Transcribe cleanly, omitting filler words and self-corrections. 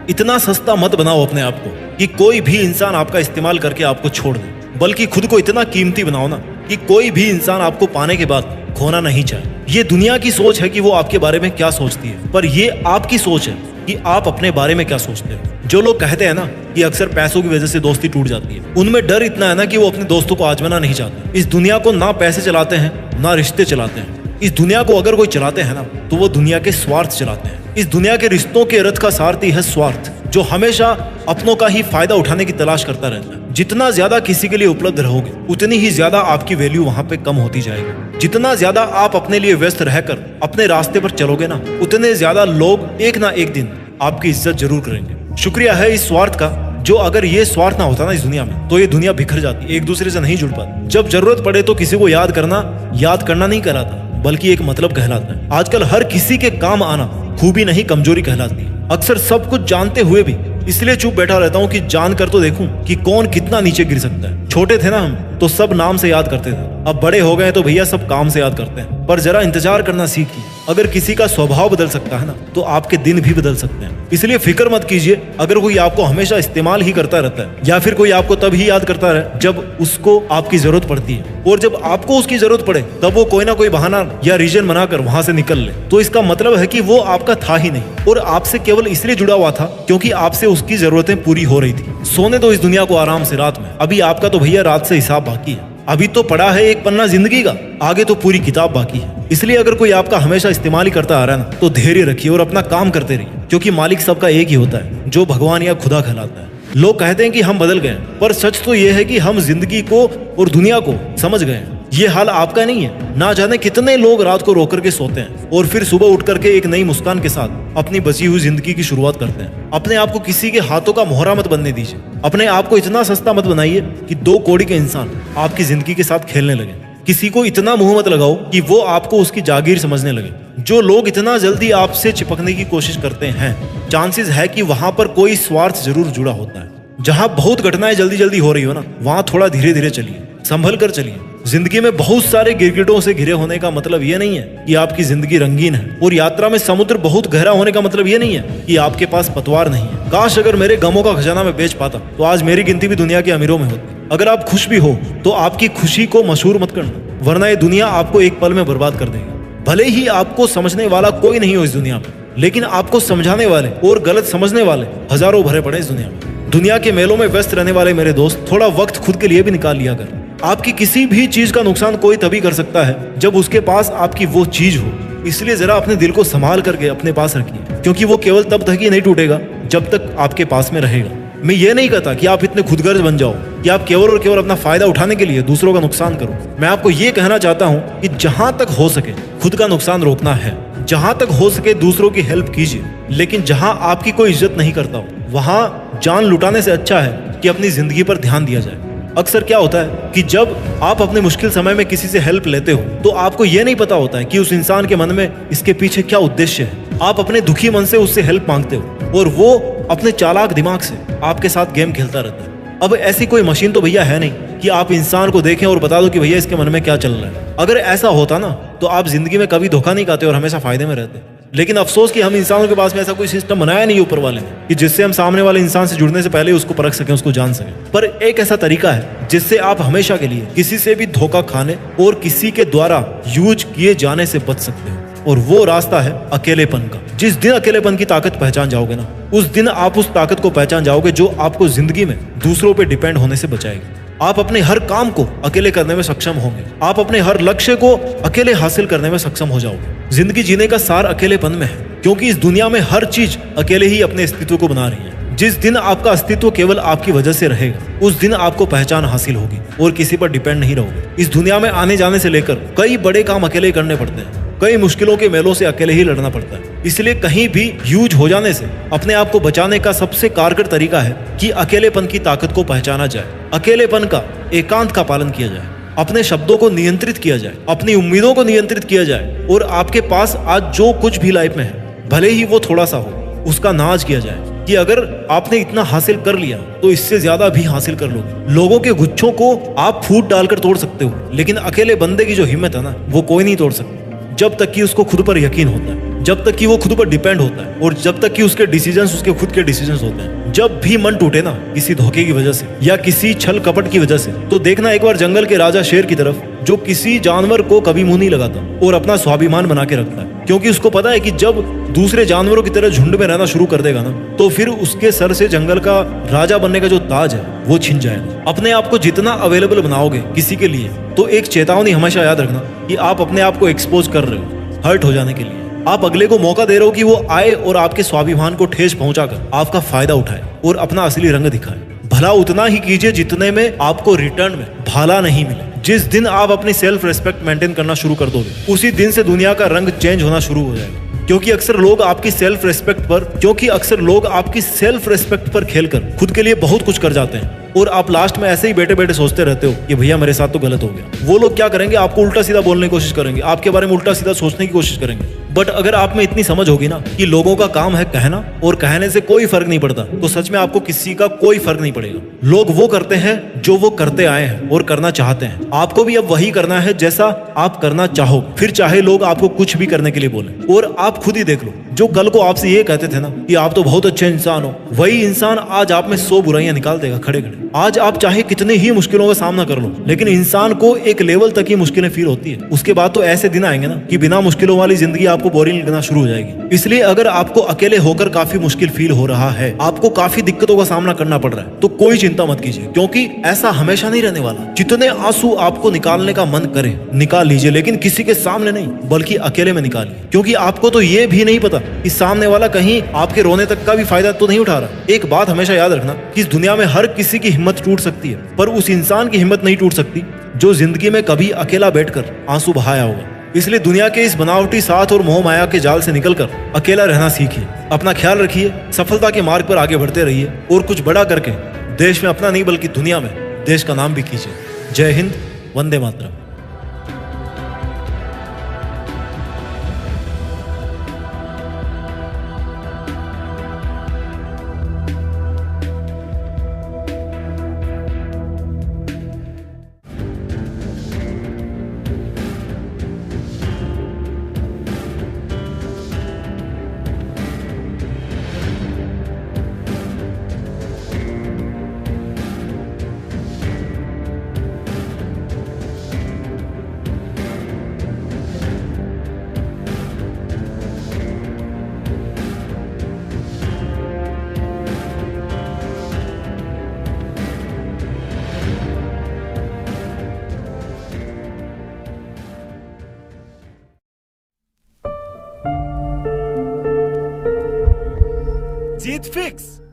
इतना सस्ता मत बनाओ अपने आप को कि कोई भी इंसान आपका इस्तेमाल करके आपको छोड़ दे, बल्कि खुद को इतना कीमती बनाओ ना कि कोई भी इंसान आपको पाने के बाद खोना नहीं चाहे। ये दुनिया की सोच है कि वो आपके बारे में क्या सोचती है, पर ये आपकी सोच है कि आप अपने बारे में क्या सोचते हो। जो लोग कहते हैं ना कि अक्सर पैसों की वजह से दोस्ती टूट जाती है, उनमें डर इतना है ना कि वो अपने दोस्तों को आजमाना नहीं चाहते। इस दुनिया को ना पैसे चलाते हैं ना रिश्ते चलाते हैं। इस दुनिया को अगर कोई चलाते हैं ना तो वो दुनिया के स्वार्थ चलाते हैं। इस दुनिया के रिश्तों के रथ का सारथी है स्वार्थ, जो हमेशा अपनों का ही फायदा उठाने की तलाश करता रहता है। जितना ज्यादा किसी के लिए उपलब्ध रहोगे उतनी ही ज्यादा आपकी वैल्यू वहां पे कम होती जाएगी। जितना ज्यादा आप अपने लिए व्यस्त रहकर अपने रास्ते पर चलोगे ना, उतने ज्यादा लोग एक ना एक दिन आपकी इज्जत जरूर करेंगे। शुक्रिया है इस स्वार्थ का, जो अगर ये स्वार्थ ना होता ना इस दुनिया में तो ये दुनिया बिखर जाती, एक दूसरे से नहीं जुड़ पाती। जब जरूरत पड़े तो किसी को याद करना नहीं कहलाता, बल्कि एक मतलब कहलाता है। आजकल हर किसी के काम आना खूबी नहीं कमजोरी कहलाती है। अक्सर सब कुछ जानते हुए भी इसलिए चुप बैठा रहता हूँ कि जान कर तो देखूं कि कौन कितना नीचे गिर सकता है। छोटे थे ना हम तो सब नाम से याद करते थे, अब बड़े हो गए तो भैया सब काम से याद करते हैं। पर जरा इंतजार करना सीखिए। अगर किसी का स्वभाव बदल सकता है ना तो आपके दिन भी बदल सकते हैं। इसलिए फिक्र मत कीजिए अगर कोई आपको हमेशा इस्तेमाल ही करता रहता है, या फिर कोई आपको तब ही याद करता रहे जब उसको आपकी जरूरत पड़ती है, और जब आपको उसकी जरूरत पड़े तब वो कोई ना कोई बहाना या रीजन बनाकर वहां से निकल ले, तो इसका मतलब है कि वो आपका था ही नहीं और आपसे केवल इसलिए जुड़ा हुआ था क्योंकि आपसे उसकी जरूरतें पूरी हो रही थी। सोने दो इस दुनिया को आराम से रात में, अभी आपका तो भैया रात से हिसाब बाकी है। अभी तो पड़ा है एक पन्ना जिंदगी का, आगे तो पूरी किताब बाकी है। इसलिए अगर कोई आपका हमेशा इस्तेमाल ही करता आ रहा है ना तो धैर्य रखिए और अपना काम करते रहिए, क्योंकि मालिक सबका एक ही होता है, जो भगवान या खुदा कहलाता है। लोग कहते हैं कि हम बदल गए, पर सच तो यह है कि हम जिंदगी को और दुनिया को समझ गए हैं। ये हाल आपका नहीं है। ना जाने कितने लोग रात को रो करके सोते हैं और फिर सुबह उठ करके एक नई मुस्कान के साथ अपनी बची हुई जिंदगी की शुरुआत करते हैं। अपने आप को किसी के हाथों का मोहरा मत बनने दीजिए। अपने आप को इतना सस्ता मत बनाइए कि 2 कौड़ी के इंसान आपकी जिंदगी के साथ खेलने लगे। किसी को इतना मुंह मत लगाओ कि वो आपको उसकी जागीर समझने लगे। जो लोग इतना जल्दी आपसे चिपकने की कोशिश करते हैं, चांसेस है कि वहां पर कोई स्वार्थ जरूर जुड़ा होता है। जहां बहुत घटनाएं जल्दी जल्दी हो रही हो ना, वहां थोड़ा धीरे धीरे चलिए, संभल कर चलिए। जिंदगी में बहुत सारे गिरगिटों से घिरे होने का मतलब ये नहीं है कि आपकी जिंदगी रंगीन है, और यात्रा में समुद्र बहुत गहरा होने का मतलब ये नहीं है कि आपके पास पतवार नहीं है। काश अगर मेरे गमों का खजाना मैं बेच पाता तो आज मेरी गिनती भी दुनिया के अमीरों में होती। अगर आप खुश भी हो तो आपकी खुशी को मशहूर मत करना, वरना ये दुनिया आपको एक पल में बर्बाद कर देगी। भले ही आपको समझने वाला कोई नहीं हो इस दुनिया में, लेकिन आपको समझाने वाले और गलत समझने वाले हजारों भरे पड़े इस दुनिया में। दुनिया के मेलों में व्यस्त रहने वाले मेरे दोस्त, थोड़ा वक्त खुद के लिए भी निकाल लिया कर। आपकी किसी भी चीज का नुकसान कोई तभी कर सकता है जब उसके पास आपकी वो चीज हो। इसलिए जरा अपने दिल को संभाल करके अपने पास रखिए, क्योंकि वो केवल तब तक ही नहीं टूटेगा जब तक आपके पास में रहेगा। मैं ये नहीं कहता कि आप इतने खुदगर्ज बन जाओ कि आप केवल और केवल अपना फायदा उठाने के लिए दूसरों का नुकसान करो। मैं आपको ये कहना चाहता हूँ कि जहां तक हो सके खुद का नुकसान रोकना है, जहां तक हो सके दूसरों की हेल्प कीजिए, लेकिन जहां आपकी कोई इज्जत नहीं करता हो वहां जान लुटाने से अच्छा है कि अपनी जिंदगी पर ध्यान दिया जाए। अक्सर क्या होता है कि जब आप अपने मुश्किल समय में किसी से हेल्प लेते हो तो आपको यह नहीं पता होता है कि उस इंसान के मन में इसके पीछे क्या उद्देश्य है। आप अपने दुखी मन से उससे हेल्प मांगते हो और वो अपने चालाक दिमाग से आपके साथ गेम खेलता रहता है। अब ऐसी कोई मशीन तो भैया है नहीं कि आप इंसान को देखें और बता दो कि भैया इसके मन में क्या चल रहा है। अगर ऐसा होता ना तो आप जिंदगी में कभी धोखा नहीं खाते और हमेशा फायदे में रहते। लेकिन अफसोस कि हम इंसानों के पास में ऐसा कोई सिस्टम बनाया नहीं ऊपर वाले ने कि जिससे हम सामने वाले इंसान से जुड़ने से पहले उसको परख सकें, उसको जान सकें। पर एक ऐसा तरीका है जिससे आप हमेशा के लिए किसी से भी धोखा खाने और किसी के द्वारा यूज किए जाने से बच सकते हो, और वो रास्ता है अकेलेपन का। जिस दिन अकेलेपन की ताकत पहचान जाओगे ना, उस दिन आप उस ताकत को पहचान जाओगे जो आपको जिंदगी में दूसरों पे डिपेंड होने से बचाएगी। आप अपने हर काम को अकेले करने में सक्षम होंगे। आप अपने हर लक्ष्य को अकेले हासिल करने में सक्षम हो जाओगे। जिंदगी जीने का सार अकेलेपन में है, क्योंकि इस दुनिया में हर चीज अकेले ही अपने अस्तित्व को बना रही है। जिस दिन आपका अस्तित्व केवल आपकी वजह से रहेगा, उस दिन आपको पहचान हासिल होगी और किसी पर डिपेंड नहीं रहोगे। इस दुनिया में आने जाने से लेकर कई बड़े काम अकेले करने पड़ते हैं, कई मुश्किलों के मेलों से अकेले ही लड़ना पड़ता है। इसलिए कहीं भी यूज हो जाने से अपने आप को बचाने का सबसे कारगर तरीका है कि अकेलेपन की ताकत को पहचाना जाए, अकेलेपन का एकांत का पालन किया जाए, अपने शब्दों को नियंत्रित किया जाए, अपनी उम्मीदों को नियंत्रित किया जाए, और आपके पास आज जो कुछ भी लाइफ में है, भले ही वो थोड़ा सा हो, उसका नाज किया जाए कि अगर आपने इतना हासिल कर लिया तो इससे ज्यादा भी हासिल कर लोगे। लोगों के गुच्छों को आप फूट डालकर तोड़ सकते हो, लेकिन अकेले बंदे की जो हिम्मत है ना, वो कोई नहीं तोड़ सकता जब तक कि उसको खुद पर यकीन होता है। जब तक कि वो खुद पर डिपेंड होता है और जब तक कि उसके डिसीजंस उसके खुद के डिसीजंस होते हैं। जब भी मन टूटे ना किसी धोखे की वजह से या किसी छल कपट की वजह से, तो देखना एक बार जंगल के राजा शेर की तरफ, जो किसी जानवर को कभी मुंह नहीं लगाता और अपना स्वाभिमान बना के रखता है, क्योंकि उसको पता है कि जब दूसरे जानवरों की तरह झुंड में रहना शुरू कर देगा ना, तो फिर उसके सर से जंगल का राजा बनने का जो ताज है वो छिन जाएगा। अपने आप को जितना अवेलेबल बनाओगे किसी के लिए, तो एक चेतावनी हमेशा याद रखना कि आप अपने आप को एक्सपोज कर रहे हो हर्ट हो जाने के लिए। आप अगले को मौका दे रहे हो कि वो आए और आपके स्वाभिमान को ठेस पहुंचाकर आपका फायदा उठाए और अपना असली रंग दिखाए। भला उतना ही कीजिए जितने में आपको रिटर्न में भला नहीं मिले। जिस दिन आप अपनी सेल्फ रेस्पेक्ट मेंटेन करना शुरू कर दोगे, उसी दिन से दुनिया का रंग चेंज होना शुरू हो जाएगा। क्योंकि अक्सर लोग आपकी सेल्फ रेस्पेक्ट पर खेलकर खुद के लिए बहुत कुछ कर जाते हैं और आप लास्ट में ऐसे ही बैठे बैठे सोचते रहते हो कि भैया मेरे साथ तो गलत हो गया। वो लोग क्या करेंगे, आपको उल्टा सीधा बोलने की कोशिश करेंगे, आपके बारे में उल्टा सीधा सोचने की कोशिश करेंगे। बट अगर आप में इतनी समझ होगी ना कि लोगों का काम है कहना और कहने से कोई फर्क नहीं पड़ता, तो सच में आपको किसी का कोई फर्क नहीं पड़ेगा। लोग वो करते हैं जो वो करते आए हैं और करना चाहते हैं। आपको भी अब वही करना है जैसा आप करना चाहो, फिर चाहे लोग आपको कुछ भी करने के लिए बोले। और आप खुद ही देख लो, जो कल को आपसे ये कहते थे ना कि आप तो बहुत अच्छे इंसान हो, वही इंसान आज आप में 100 बुराइयां निकाल देगा खड़े खड़े। आज आप चाहे कितने ही मुश्किलों का सामना कर लो, लेकिन इंसान को एक लेवल तक ही मुश्किलें फील होती है। उसके बाद तो ऐसे दिन आएंगे ना कि बिना मुश्किलों वाली जिंदगी आपको बोरिंग लगना शुरू हो जाएगी। इसलिए अगर आपको अकेले होकर काफी मुश्किल फील हो रहा है, आपको काफी दिक्कतों का सामना करना पड़ रहा है, तो कोई चिंता मत कीजिए, क्योंकि ऐसा हमेशा नहीं रहने वाला। जितने आंसू आपको निकालने का मन करे निकाल लीजिए, लेकिन किसी के सामने नहीं, बल्कि अकेले में निकालिए। क्योंकि आपको तो ये भी नहीं पता कि सामने वाला कहीं आपके रोने तक का भी फायदा तो नहीं उठा रहा। एक बात हमेशा याद रखना कि इस दुनिया में हर किसी की हिम्मत टूट सकती है, पर उस इंसान की हिम्मत नहीं टूट सकती जो जिंदगी में कभी अकेला बैठकर आंसू बहाया होगा। इसलिए दुनिया के इस बनावटी साथ और मोह माया के जाल से निकलकर अकेला रहना सीखिए। अपना ख्याल रखिए, सफलता के मार्ग पर आगे बढ़ते रहिए और कुछ बड़ा करके देश में अपना नहीं बल्कि दुनिया में देश का नाम भी कीजिए। जय हिंद, वंदे मातरम। जीत फिक्स।